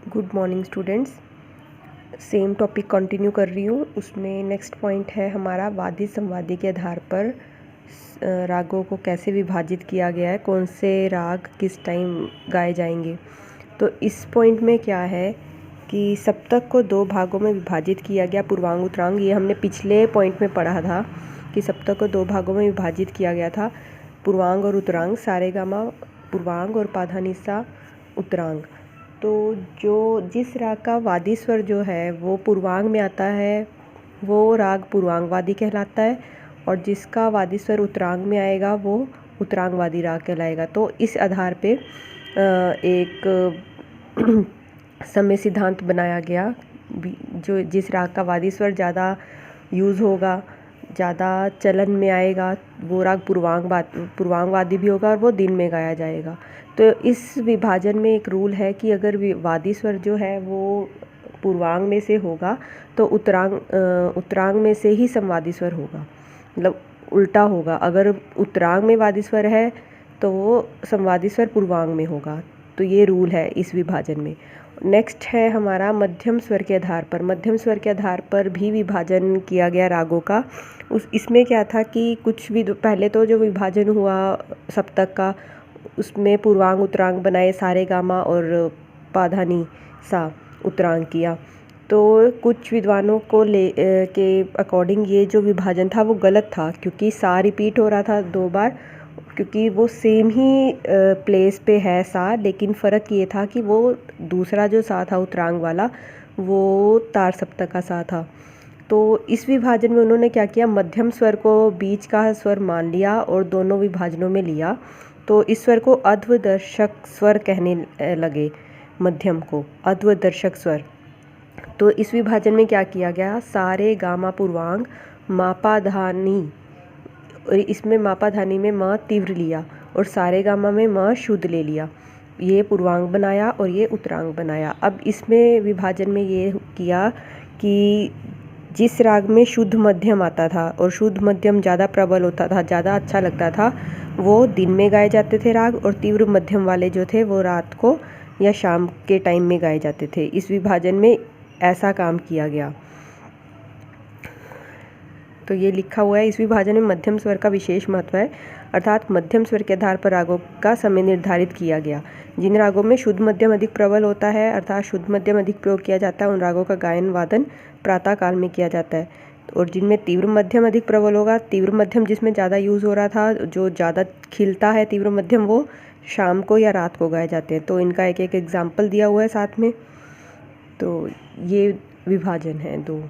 Good morning students. Same topic continue कर रही हूँ। उसमें नेक्स्ट पॉइंट है हमारा वादी संवादी के आधार पर रागों को कैसे विभाजित किया गया है, कौन से राग किस टाइम गाए जाएंगे। तो इस पॉइंट में क्या है कि सप्तक को दो भागों में विभाजित किया गया, पूर्वांग उत्तरांग। ये हमने पिछले पॉइंट में पढ़ा था कि सप्तक को दो भागों में विभाजित किया गया था, पूर्वांग और उत्तरांग, सारेगामा पूर्वांग और पाधानीसा उत्तरांग। तो जिस राग का वादी स्वर जो है वो पूर्वांग में आता है वो राग पूर्वांग वादी कहलाता है, और जिसका वादी स्वर उत्तरांग में आएगा वो उत्तरांग वादी राग कहलाएगा। तो इस आधार पे एक समय सिद्धांत बनाया गया, जो जिस राग का वादी स्वर ज़्यादा यूज़ होगा, ज़्यादा चलन में आएगा, वो राग पूर्वांग वादी भी होगा और वो दिन में गाया जाएगा। तो इस विभाजन में एक रूल है कि अगर वादी स्वर जो है वो पूर्वांग में से होगा तो उत्तरांग में से ही संवादी स्वर होगा, मतलब उल्टा होगा। अगर उत्तरांग में वादी स्वर है तो वो संवादी स्वर पूर्वांग में होगा। तो ये रूल है इस विभाजन में। नेक्स्ट है हमारा मध्यम स्वर के आधार पर। मध्यम स्वर के आधार पर भी विभाजन किया गया रागों का। इसमें क्या था कि कुछ भी पहले तो जो विभाजन हुआ सप्तक का, उसमें पूर्वांग उत्तरांग बनाए, सारेगामा और पाधानी सा उत्तरांग किया। तो कुछ विद्वानों को के अकॉर्डिंग ये जो विभाजन था वो गलत था, क्योंकि सा रिपीट हो रहा था 2 बार, क्योंकि वो सेम ही प्लेस पे है सा, लेकिन फ़र्क ये था कि वो दूसरा जो सा था उत्तरांग वाला वो तार सप्तक का सा था। तो इस विभाजन में उन्होंने क्या किया, मध्यम स्वर को बीच का स्वर मान लिया और दोनों विभाजनों में लिया। तो इस स्वर को अध्वदर्शक स्वर कहने लगे, मध्यम को अध्वदर्शक स्वर। तो इस विभाजन में क्या किया गया, सारे गामा पूर्वांग मापाधानी, और इसमें मापाधानी में म तीव्र लिया और सारे गामा में म शुद्ध ले लिया। ये पूर्वांग बनाया और ये उत्तरांग बनाया। अब इसमें विभाजन में ये किया कि जिस राग में शुद्ध मध्यम आता था और शुद्ध मध्यम ज़्यादा प्रबल होता था, ज़्यादा अच्छा लगता था, वो दिन में गाए जाते थे राग, और तीव्र मध्यम वाले जो थे वो रात को या शाम के टाइम में गाए जाते थे। इस विभाजन में ऐसा काम किया गया। तो ये लिखा हुआ है, इस विभाजन में मध्यम स्वर का विशेष महत्व है, अर्थात मध्यम स्वर के आधार पर रागों का समय निर्धारित किया गया। जिन रागों में शुद्ध मध्यम अधिक प्रबल होता है, अर्थात शुद्ध मध्यम अधिक प्रयोग किया जाता है, उन रागों का गायन वादन प्रातः काल में किया जाता है। और जिनमें तीव्र मध्यम अधिक प्रबल होगा, तीव्र मध्यम जिसमें ज़्यादा यूज़ हो रहा था, जो ज़्यादा खिलता है तीव्र मध्यम, वो शाम को या रात को गाए जाते हैं। तो इनका एक एक एग्जाम्पल दिया हुआ है साथ में। तो ये विभाजन है 2।